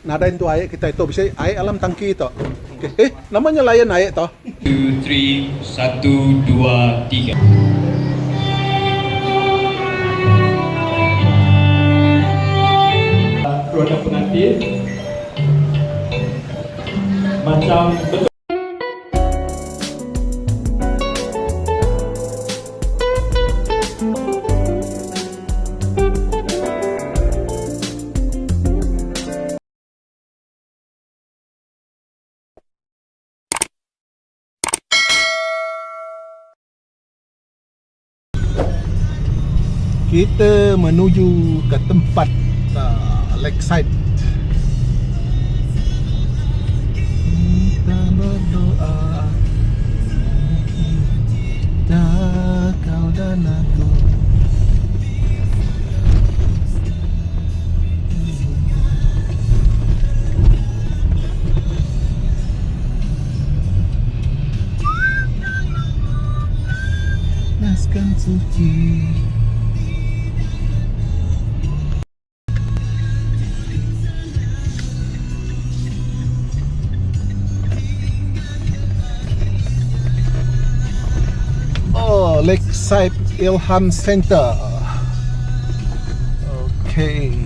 nadain tuh air kita itu bisa air alam tangki itu. Okay. Namanya layan air toh. 2, 3, 1, 2, 3. Roda pengantin macam betul. Kita menuju ke tempat lakeside. Kita berdoa, dah kau dan aku. Naskan suci. Lakeside Ilham Center. Okay.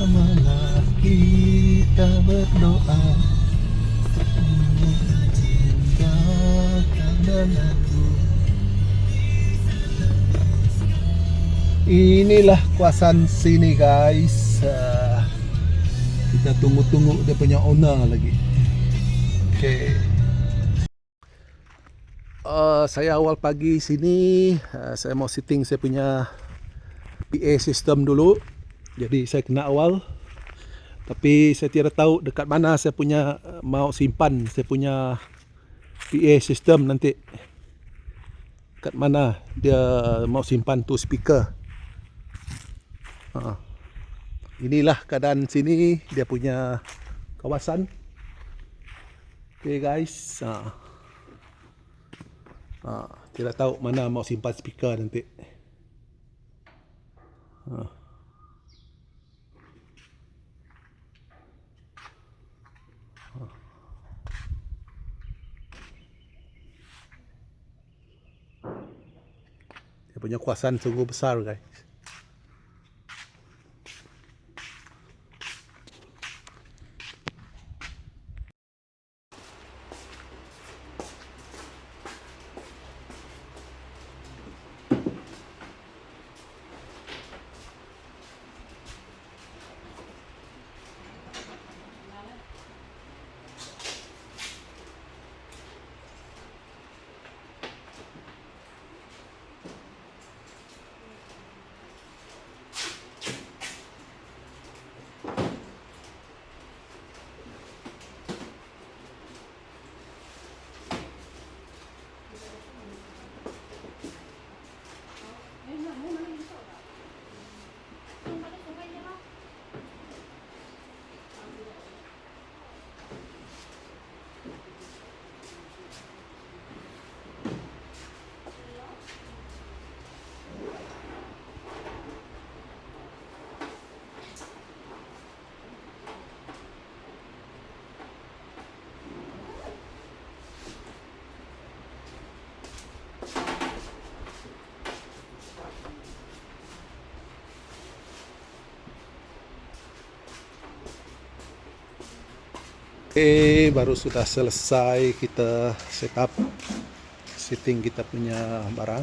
Malah kita berdoa, tinggalkan dan aku. Inilah kawasan sini guys. Kita tunggu-tunggu dia punya owner lagi. Okay. Saya awal pagi sini, saya mau setting saya punya PA system dulu. Jadi saya kena awal, tapi saya tidak tahu dekat mana saya punya mau simpan saya punya PA system nanti. Dekat mana dia mau simpan tu speaker. Inilah keadaan sini dia punya kawasan. Okay guys, tidak tahu mana mau simpan speaker nanti. Dia punya kawasan sungguh besar guys. Oke, baru sudah selesai kita setup setting kita punya barang.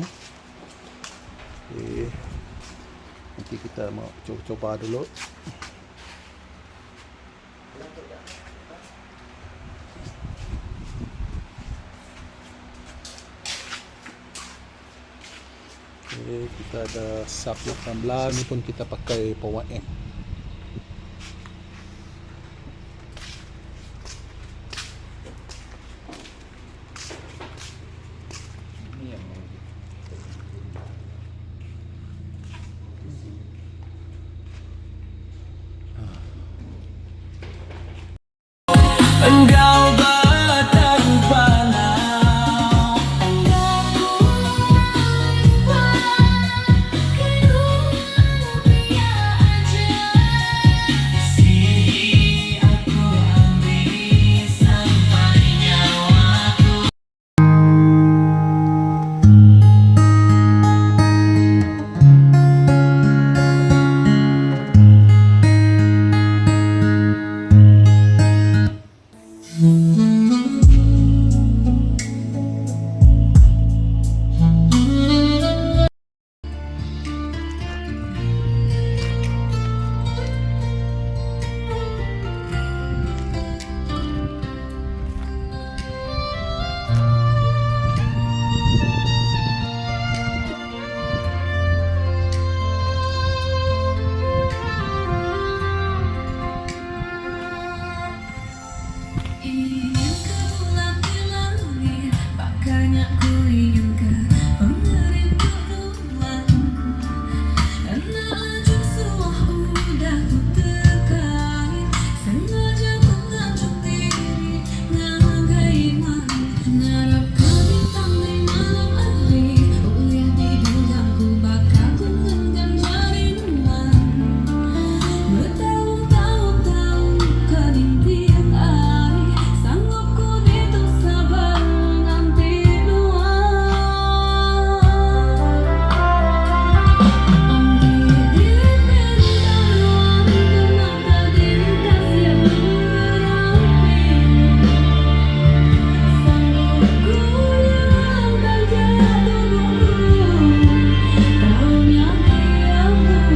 Oke, nanti kita mau coba dulu. Oke, Kita ada sub 18, ini pun kita pakai power amp. Engkau batang panau, sini aku ambil sampai nyawaku. Ingin kau laki-laki, makanya ku ingin kau memberi pertolongan. Karena Joshua udah ku tekan, sengaja ku ngancung diri ngagaiman. Ngarapkan bintang di malam hari, kuliah di bidangku bakal ku genggam jaringan. Bertahun-tahun kan impian ai, sanggup ku dituk sabar nanti doa. Ambil diri dalam mata dintas yang berapi, sanggup ku hilangkan jatuh buku tahun yang diampu.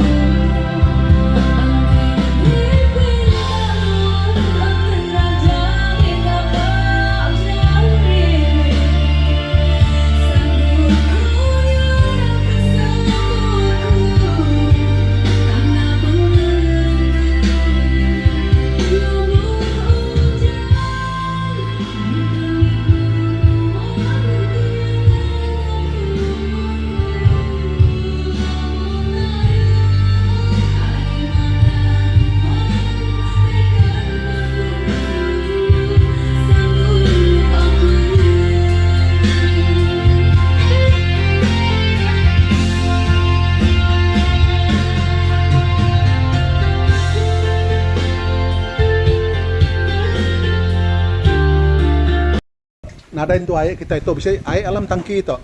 Nadain tuh air kita itu bisa air alam tangki itu.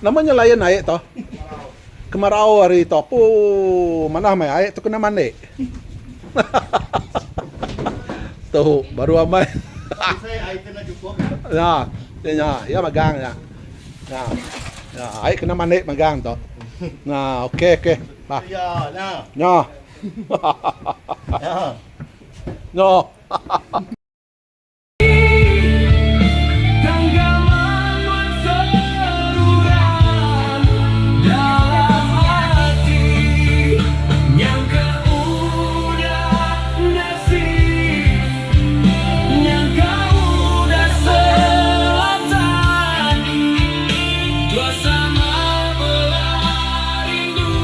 Namanya layan air toh. Kemarau hari itu. Mana mai air itu kena mandi. Tuh baru amai. Ya, ya magang ya. Ya, air kena mandi magang toh. Nah, oke. Nah. Ya, nah. Ya. Ya. No. Genggaman berseruan dalam hati, nyangka udah nasib, nyangka udah selatan, bersama belah rindu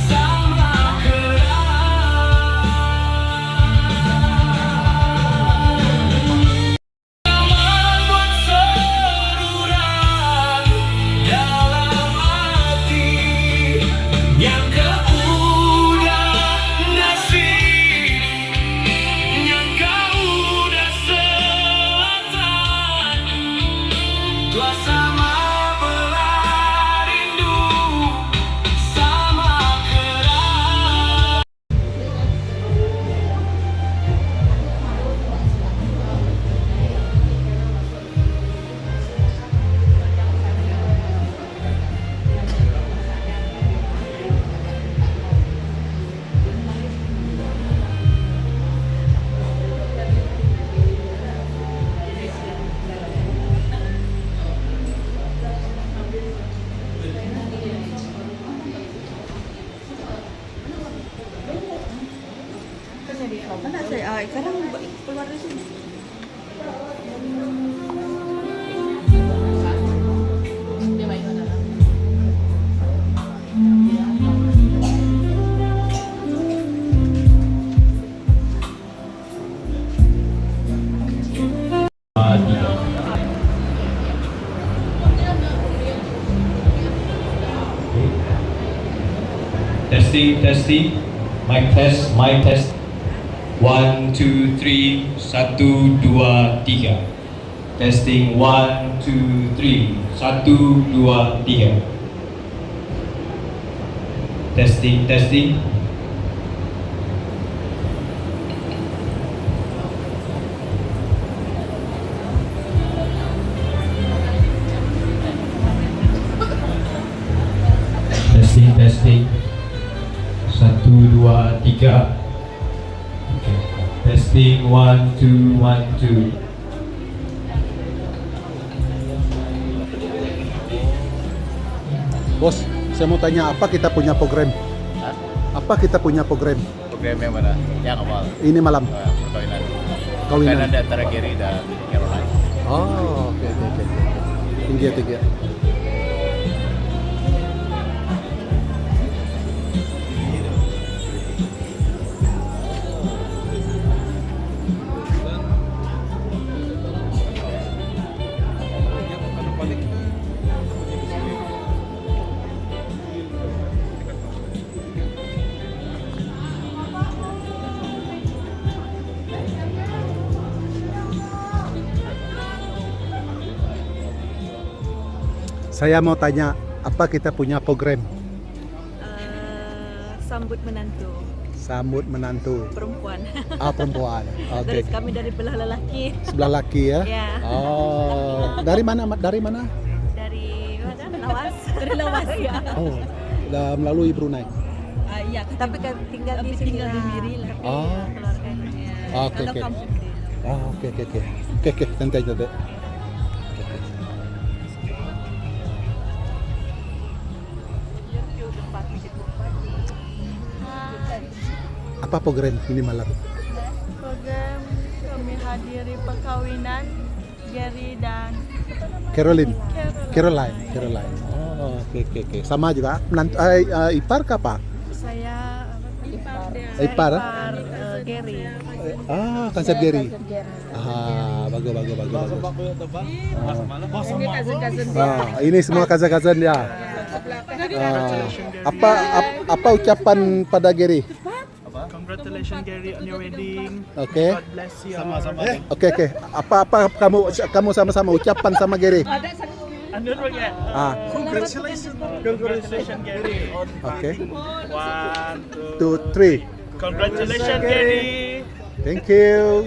sama kerah. Mana saya? Sekarang keluar dari sini. Testing, testing. Mic test. 1, 2, 3, 1, 2, 3. Testing 1, 2, 3, 1, 2, 3. Testing, testing. Testing, testing. 1, 2, 3. Okay. Testing 1, 2, 1, 2. Bos, saya mau tanya apa kita punya program? Apa kita punya program? Program yang mana? Yang awal. Ini malam. Perkawinan. Kawinan. Perkawinan di antara Gary dan Caroline. Oh, oke. Tinggi. Saya mau tanya, apa kita punya program? Sambut menantu Sambut menantu. perempuan. Perempuan. Oke. Kami dari belah lelaki. Sebelah laki ya? Ya. Oh, dari mana? Dari mana? Lawas. Dari Lawas ya. Oh, udah melalui Brunei. Iya, tapi kan tinggal di sini. Tinggal di Miri lah. Oh. Keluarganya. Oke. Kampung dia. Oh, oke. Santai aja, Dek. Apa program ini malam? Program kami hadiri perkawinan Gary dan Caroline. Oh, oke. Sama juga. Ipar ke apa? saya Ipar? Gary. Konsep Gary. Bagus. Ini cousin-cousin Ini semua cousin dia. Apa ucapan pada Gary? Congratulations Gary on your wedding. Oke. God bless you. Sama-sama. Oke. Apa kamu sama-sama ucapan sama Gary? And don't forget. Congratulations Gary on Oke. 1, 2, 3. Congratulations Gary. Thank you.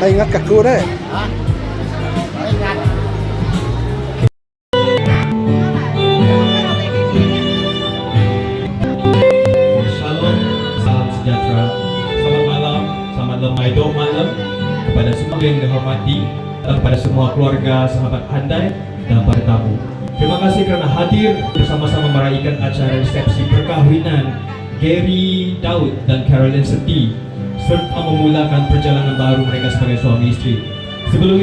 Ingat kaku deh. Shalom, salam sejahtera. Selamat malam, selamat lemai do malam kepada semua yang dihormati dan kepada semua keluarga, sahabat handai dan para tamu. Terima kasih kerana hadir bersama-sama meraihkan acara resepsi perkahwinan Gary Daud dan Caroline Seti serta memulakan perjalanan baru mereka sebagai suami isteri. Sebelum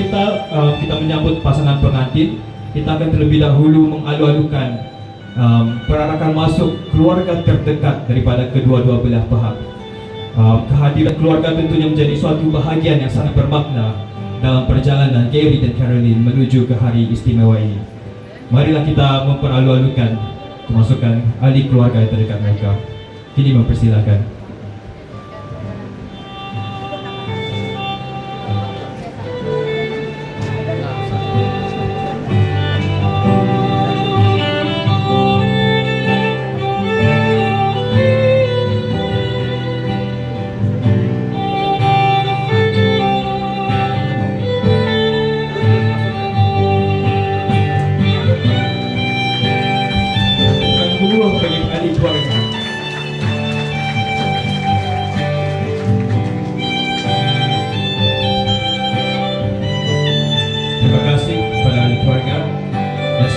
kita menyambut pasangan pengantin, kita akan terlebih dahulu mengalu-alukan perarakan masuk keluarga terdekat daripada kedua-dua belah pihak. Kehadiran keluarga tentunya menjadi suatu bahagian yang sangat bermakna dalam perjalanan Gary dan Caroline menuju ke hari istimewa ini. Marilah kita memperalu-alukan kemasukan ahli keluarga yang terdekat mereka. Kini mempersilakan.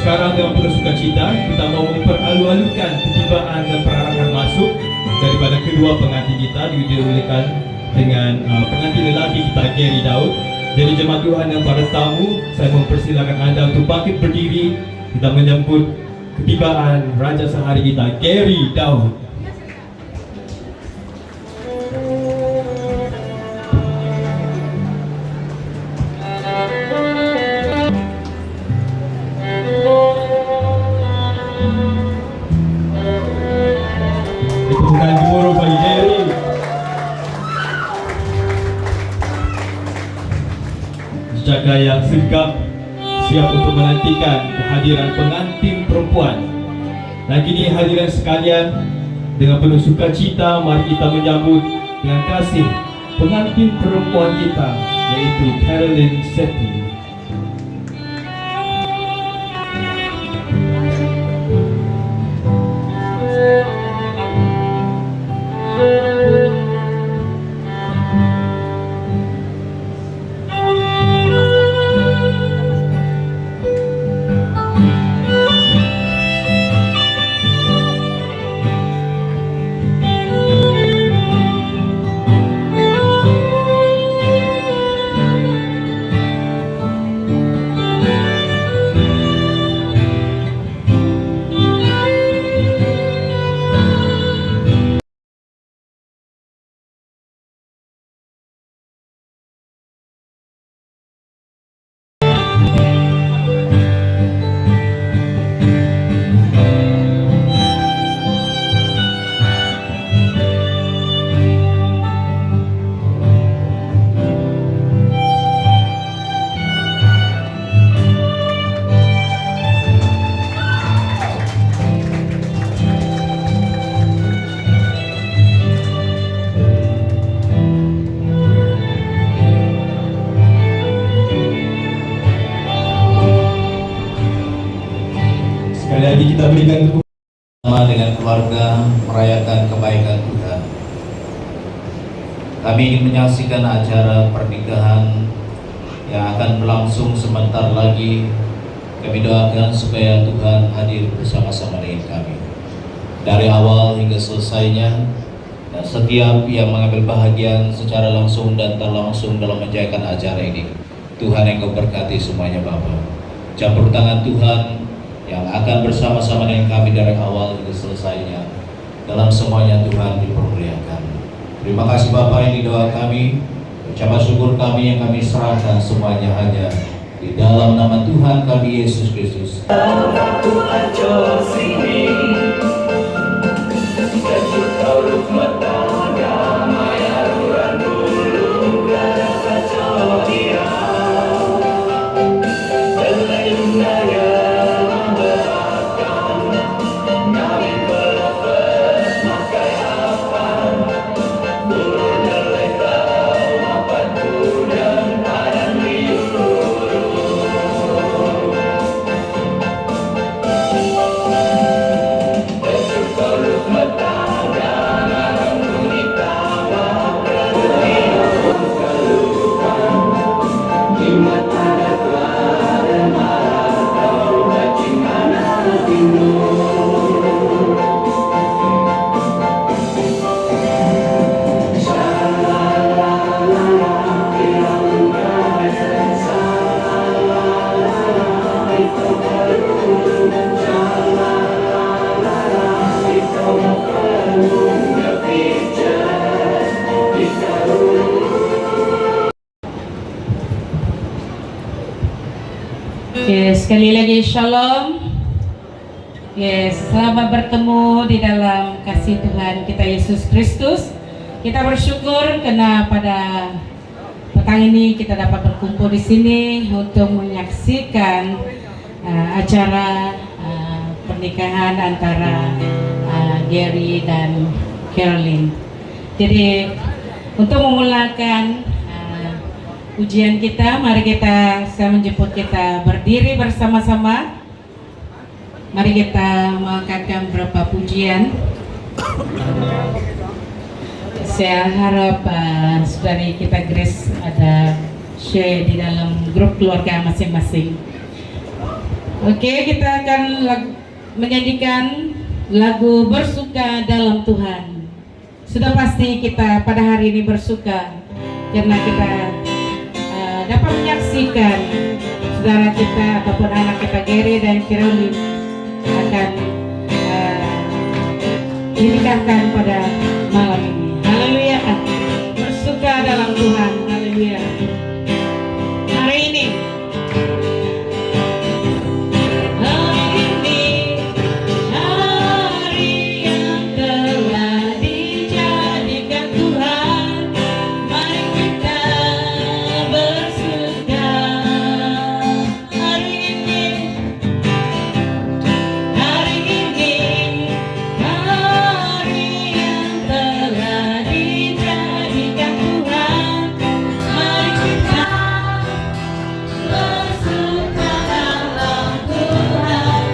sekarang dengan penuh sukacita kita mau memperlalu-alukan ketibaan dan perarakan masuk daripada kedua pengantin kita didahulukan dengan pengantin lelaki kita Gary Daud. Jadi jemaat Tuhan dan para tamu, saya mempersilakan anda untuk bangkit berdiri. Kita menyambut ketibaan Raja Sehari kita Gary Daud. Bukan gemuruh bagi Gary. Jaga yang sigap siap untuk menantikan kehadiran pengantin perempuan. Dan kini hadirin sekalian, dengan penuh sukacita mari kita menyambut dengan kasih pengantin perempuan kita, yaitu Caroline Sethi. Sekali lagi kita berikan tepuk bersama dengan keluarga merayakan kebaikan Tuhan. Kami ingin menyaksikan acara pernikahan yang akan berlangsung sebentar lagi. Kami doakan supaya Tuhan hadir bersama-sama dengan kami dari awal hingga selesainya, dan setiap yang mengambil bahagian secara langsung dan tak langsung dalam menjayakan acara ini. Tuhan yang memberkati semuanya Bapa. Campur tangan Tuhan yang akan bersama-sama dengan kami dari awal hingga selesainya. Dalam semuanya Tuhan dipermuliakan. Terima kasih Bapa, ini doa kami. Ucapan syukur kami yang kami serahkan semuanya hanya di dalam nama Tuhan kami Yesus Kristus. Sekali lagi shalom. Selamat bertemu di dalam kasih Tuhan kita Yesus Kristus. Kita bersyukur karena pada petang ini kita dapat berkumpul di sini untuk menyaksikan acara pernikahan antara Gary dan Caroline. Jadi untuk memulakan ujian kita, mari saya menjemput kita berdiri bersama-sama. Mari kita mengangkatkan beberapa pujian. Saya harap saudari kita Grace ada share di dalam grup keluarga masing-masing. Oke, kita akan menyanyikan lagu Bersuka dalam Tuhan. Sudah pasti kita pada hari ini bersuka karena kita dapat menyaksikan saudara kita ataupun anak kita Gary dan Kiroli akan dinikahkan pada malam ini. Haleluya. Bersuka dalam Tuhan. Haleluya. Hari ini hari yang telah dijadikan Tuhan, mari kita bersuka. Hari ini hari yang telah dijadikan Tuhan, mari kita bersuka dalam Tuhan.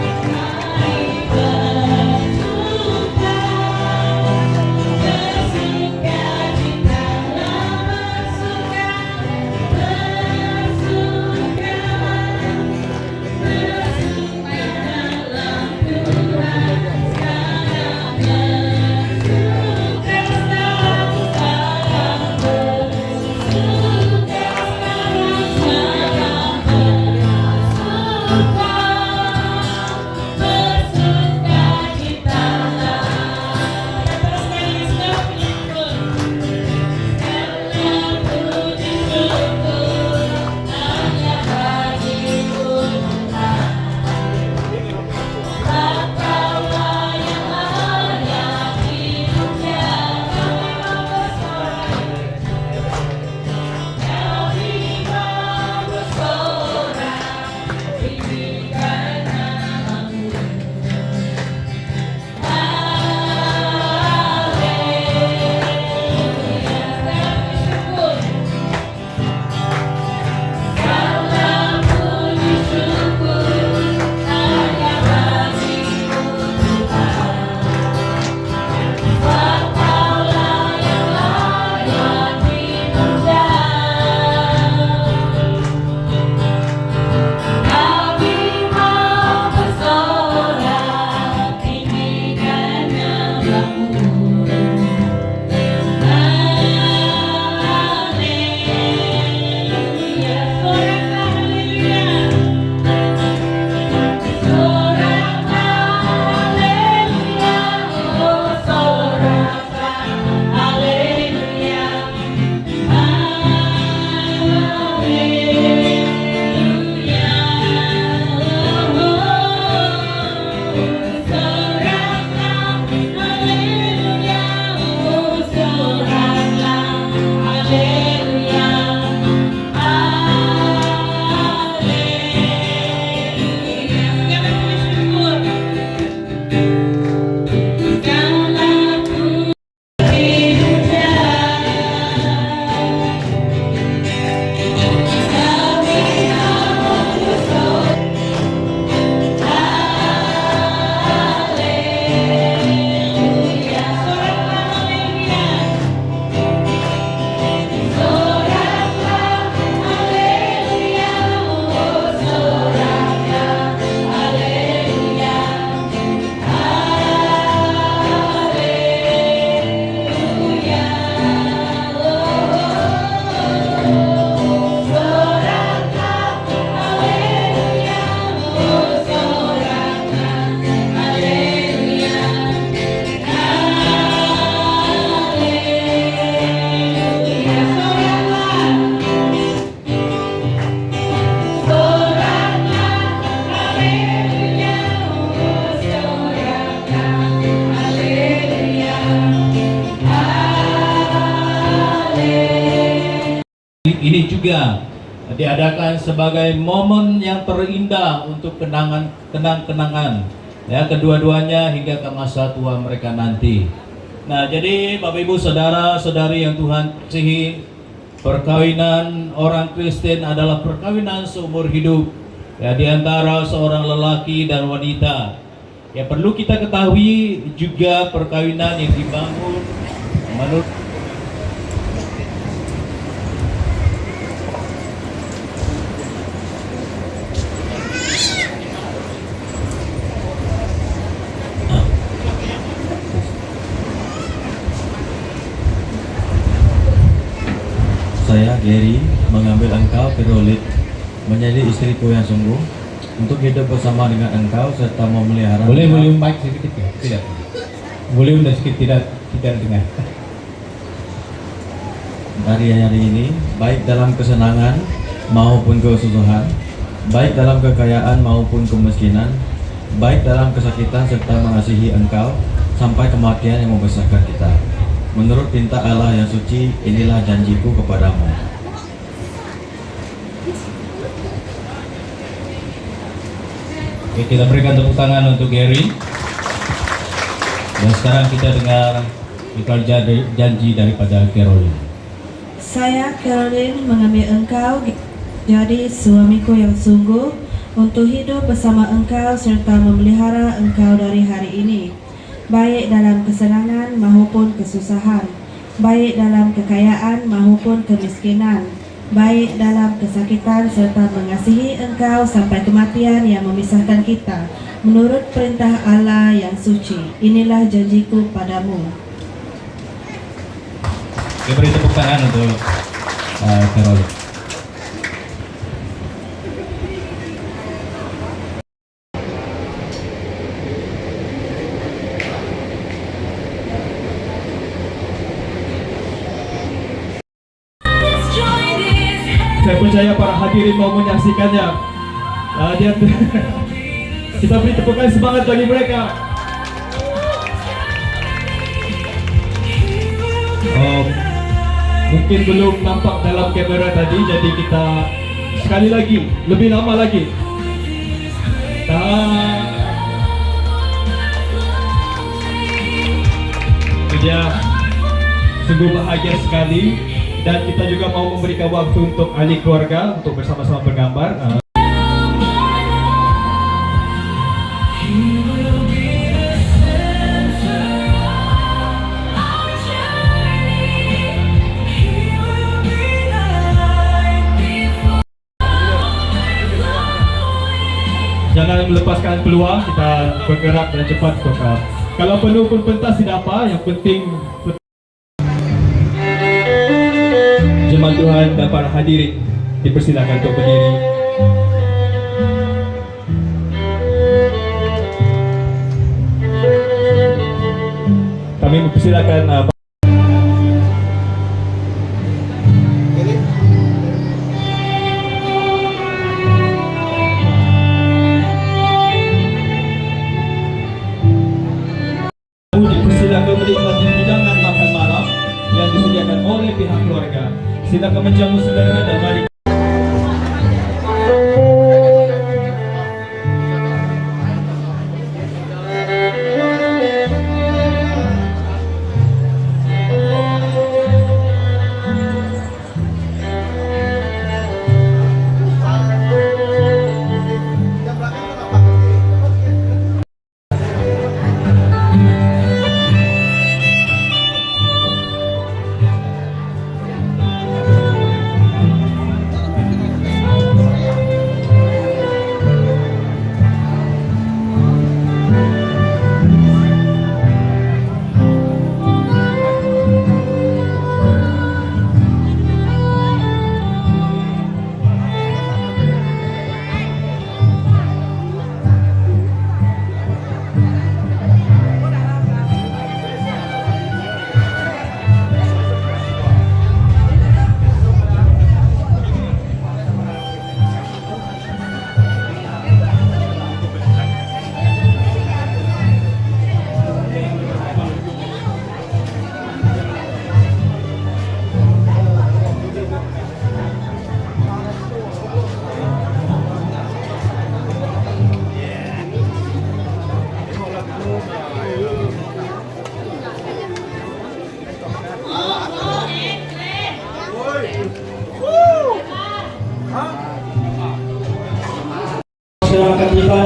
Mari bersuka, bersuka cita dalam bersuka, bersuka, bersuka dalam Tuhan. Sekarang bersuka, sekarang Ini juga diadakan sebagai momen yang terindah untuk kenang-kenangan ya kedua-duanya hingga ke masa tua mereka nanti. Nah, jadi Bapak Ibu saudara-saudari yang Tuhan kasihi, perkawinan orang Kristen adalah perkawinan seumur hidup ya di antara seorang lelaki dan wanita. Ya perlu kita ketahui juga perkawinan yang dibangun menurut saya, Gary, mengambil engkau, Caroline, menjadi istriku yang sungguh, untuk hidup bersama dengan engkau serta memelihara. Boleh mic sedikit ya? Tidak. Boleh sedikit tidak dengar. Dari hari ini, baik dalam kesenangan maupun kesusahan, baik dalam kekayaan maupun kemiskinan, baik dalam kesakitan serta mengasihi engkau sampai kematian yang membesarkan kita. Menurut perintah Allah yang suci, inilah janjiku kepadamu. Oke, kita berikan tepuk tangan untuk Gary. Dan sekarang kita dengar ikrar janji daripada Caroline. Saya, Caroline, mengambil engkau jadi suamiku yang sungguh, untuk hidup bersama engkau serta memelihara engkau dari hari ini, baik dalam kesenangan maupun kesusahan, baik dalam kekayaan maupun kemiskinan, baik dalam kesakitan serta mengasihi engkau sampai kematian yang memisahkan kita, menurut perintah Allah yang suci. Inilah janjiku padamu. Kita beri tepuk tangan untuk Caroline. Saya percaya para hadirin mau menyaksikannya. Kita beri tepukan semangat bagi mereka. Mungkin belum nampak dalam kamera tadi, jadi kita sekali lagi, lebih lama lagi. Itu dia, sungguh bahagia sekali. Dan kita juga mau memberikan waktu untuk ahli keluarga untuk bersama-sama bergambar. Jangan melepaskan peluang, kita bergerak dan cepat untuk kalau penuh pun pentas tidak apa, yang penting jemaat Tuhan dan para hadirin dipersilakan untuk berdiri. Kami mempersilakan dipersilakan menikmati hidangan makan malam yang disediakan oleh pihak keluarga. Silakan menjamu saudara dan mari. Silakan tiba.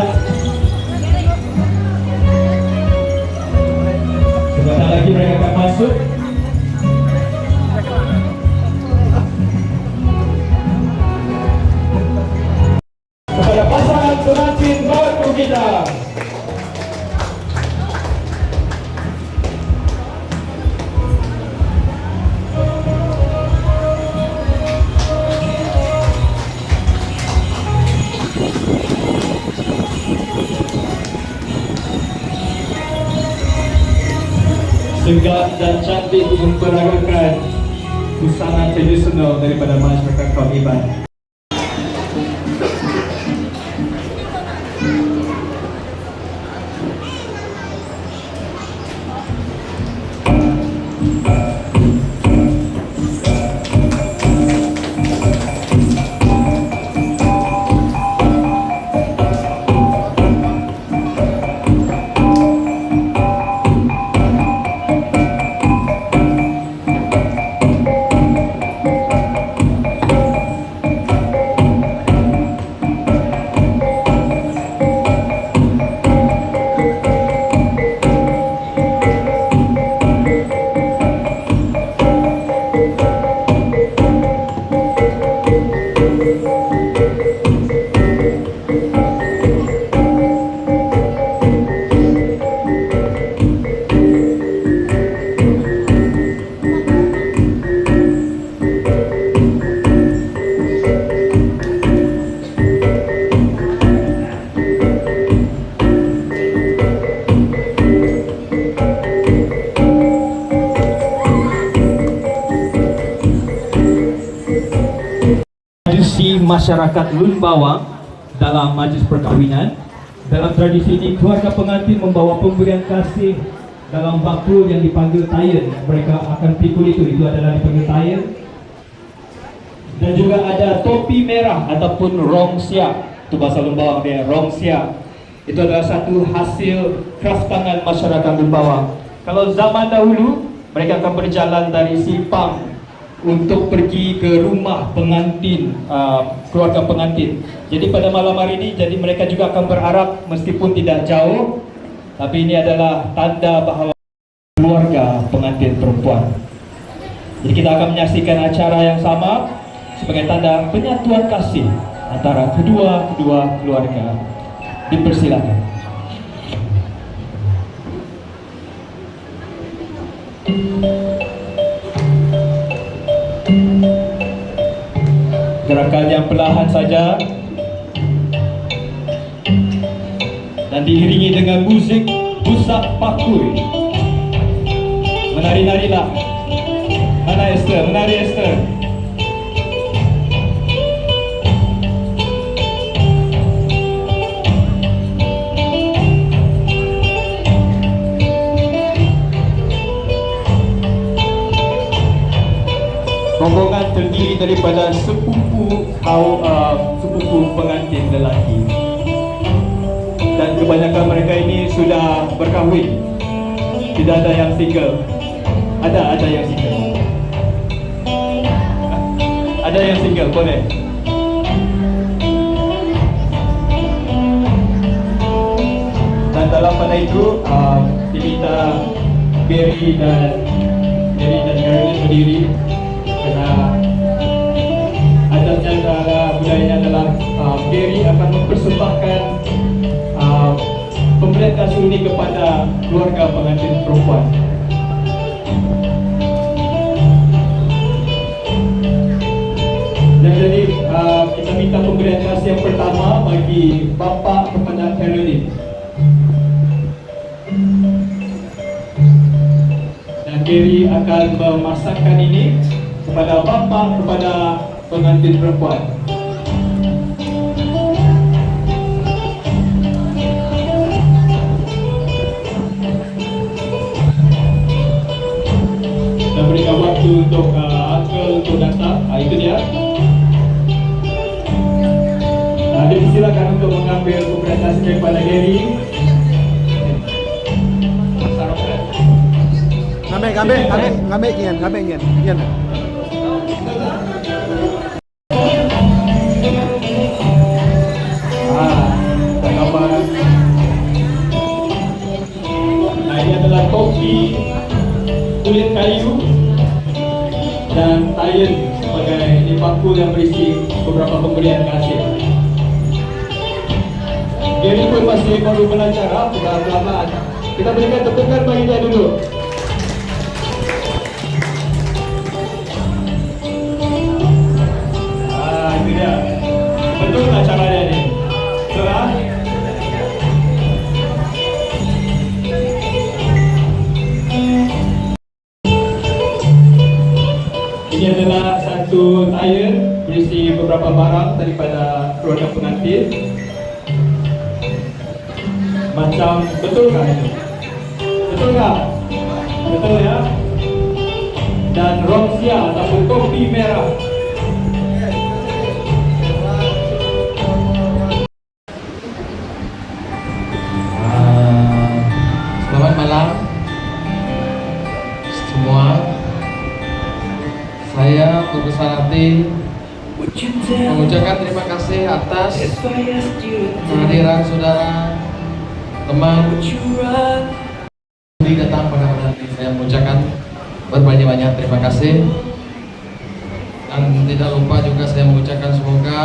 Sebentar lagi mereka akan masuk. Kepada pasangan pengantin baru kita. tegak dan cantik memperagakan busana tradisional daripada masyarakat kaum Iban. Tradisi masyarakat Lun Bawang dalam majlis perkahwinan. Dalam tradisi ini, keluarga pengantin membawa pemberian kasih dalam bakul yang dipanggil tayen. Mereka akan pikul itu adalah dipanggil tayen. Dan juga ada topi merah ataupun rong siap. Itu bahasa Lun Bawang dia, rong siap. Itu adalah satu hasil kraft tangan masyarakat Lun Bawang. Kalau zaman dahulu, mereka akan berjalan dari Sipang untuk pergi ke rumah pengantin, keluarga pengantin. Jadi pada malam hari ini, jadi mereka juga akan berharap meskipun tidak jauh, tapi ini adalah tanda bahawa keluarga pengantin perempuan. Jadi kita akan menyaksikan acara yang sama sebagai tanda penyatuan kasih antara kedua keluarga. Dipersilakan. Gerakan yang perlahan saja dan diiringi dengan muzik busak pakui. Menari-narilah. Mana Esther? Menari Esther. Rombongan terdiri daripada sepupu pengantin lelaki, dan kebanyakan mereka ini sudah berkahwin. Tidak ada yang single. Ada yang single. Ada yang single, boleh. Dan dalam pada itu diminta Gary dan Caroline berdiri. Karena adatnya adalah, budayanya adalah Gary akan mempersembahkan pemberian kasih ini kepada keluarga pengantin perempuan. Dan jadi kita minta pemberian kasih yang pertama bagi bapa kepada Caroline. Dan Gary akan memasakkan ini kepada bapa kepada pengantin perempuan. Kita berikan waktu untuk uncle untuk datang. Itu dia. Dipersilakan untuk mengambil pemberian kasih daripada Gary. Ngambil kian. Ini adalah topi kulit kayu dan tayen sebagai bakul yang berisi beberapa pemberian kasih. Gary pun masih baru belajar, pelan-pelan. Kita berikan tepukan bagi dia dulu. Itu dia. Betul tak caranya ni? Betul tak? saya berisi beberapa barang daripada keluarga pengantin. Macam betulkah itu? Betulkah? Betul ya. Dan romsia ataupun topi merah. Selamat malam semua. Saya berbesar hati mengucapkan terima kasih atas kehadiran saudara, teman, yang datang pada malam ini. Saya mengucapkan berbanyak-banyak terima kasih, dan tidak lupa juga saya mengucapkan semoga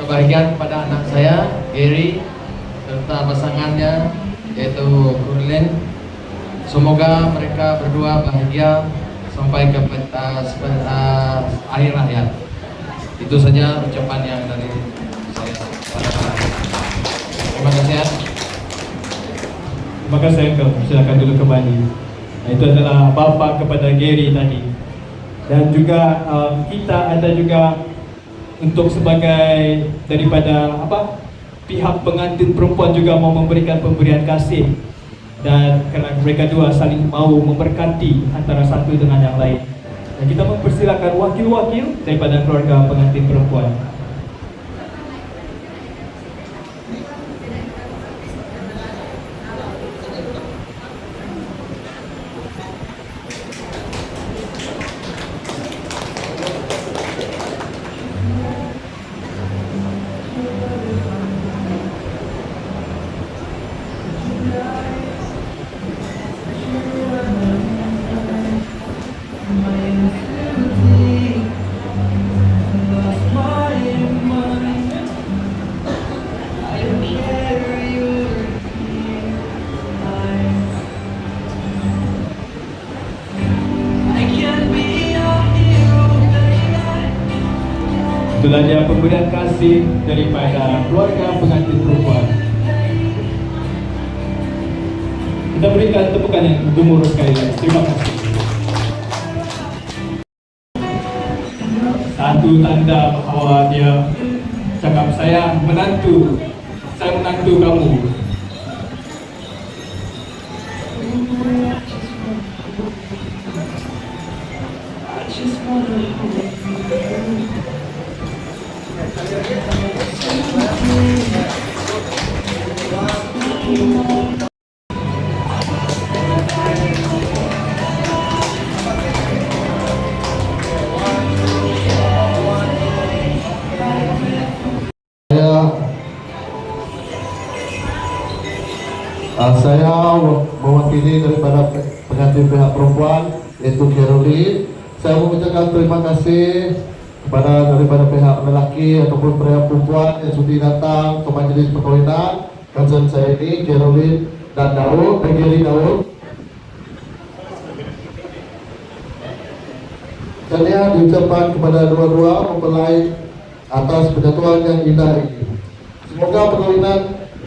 kebahagiaan kepada anak saya Gary serta pasangannya yaitu Kurlin. Semoga mereka berdua bahagia sampai ke akhir hayat. Itu saja ucapan yang dari saya pada malam ini. Terima kasih ya. Maka saya silakan dulu kembali. Nah, itu adalah bapa kepada Gary tadi. Dan juga kita ada juga untuk sebagai daripada pihak pengantin perempuan juga mau memberikan pemberian kasih, dan kerana mereka dua saling mau memberkati antara satu dengan yang lain. Dan kita mempersilakan wakil-wakil daripada keluarga pengantin perempuan. Itulah dia pemberian kasih daripada keluarga pengantin perempuan. Kita berikan tepukan yang gemuruh sekali lagi. Terima kasih. Satu tanda bahawa dia cakap saya menantu kamu. Saya mewakili daripada pengantin pihak perempuan yaitu Caroline. Saya mengucapkan terima kasih kepada daripada pihak lelaki ataupun pihak perempuan yang sudi datang ke majlis perkahwinan cousin saya ini, Caroline dan Daud, Gary Daud. Saya diucapkan kepada dua-dua mempelai atas penyatuan yang indah ini. Semoga perkahwinan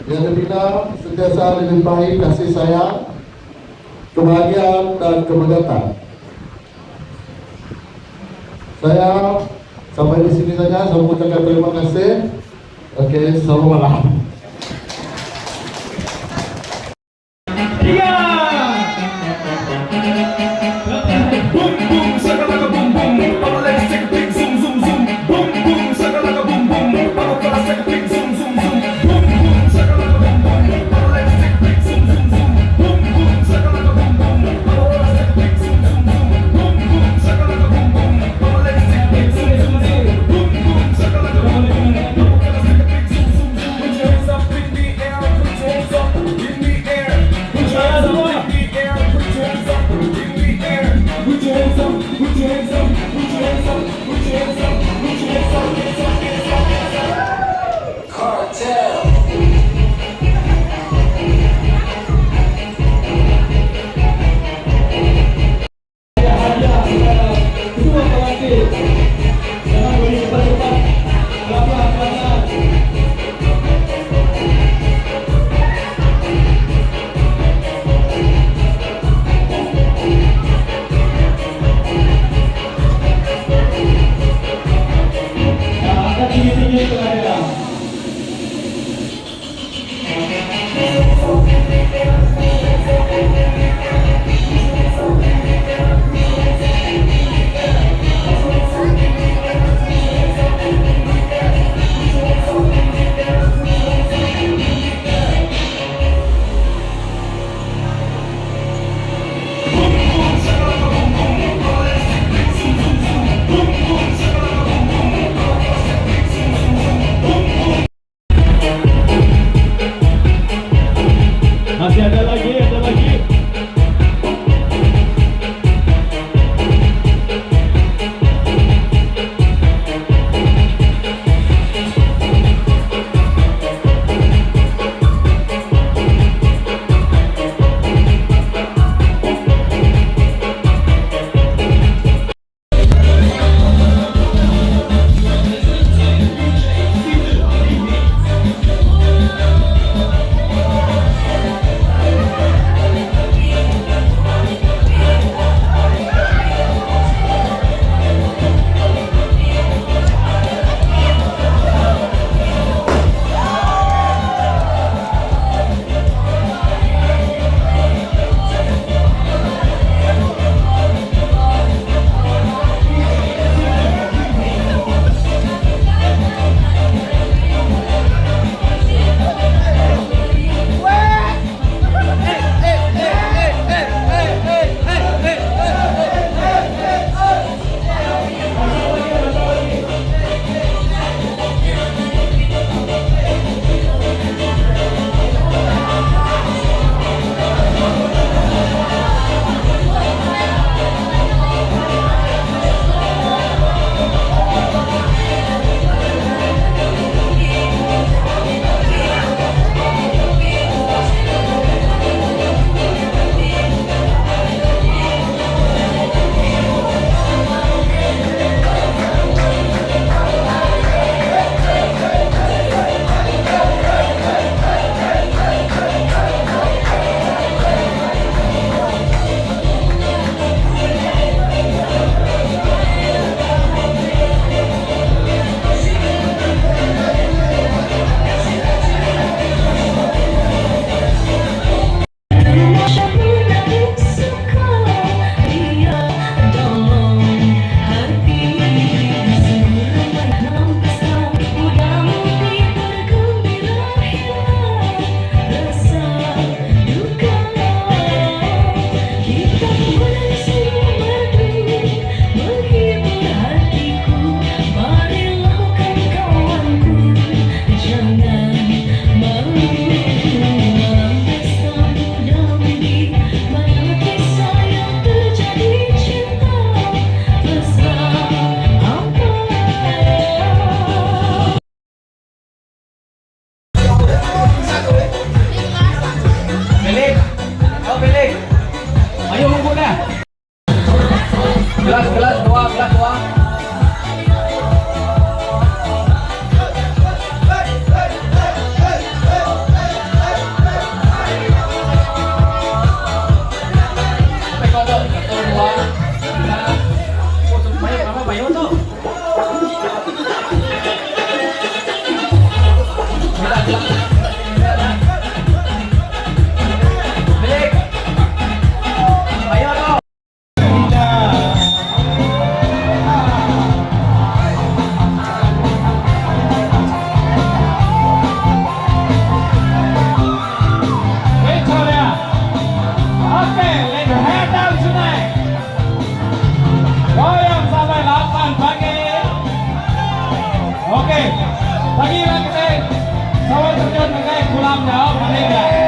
yang dibina sentiasa dilimpahi kasih sayang, kebahagiaan dan kemegatan. Saya sampai di sini saja. Saya mengucapkan terima kasih. Oke, selamat malam. Waktunya telah datang. Masih ada lagi, ada lagi. Pagi lang kita, sawal terjun, nagay kulam daw, paling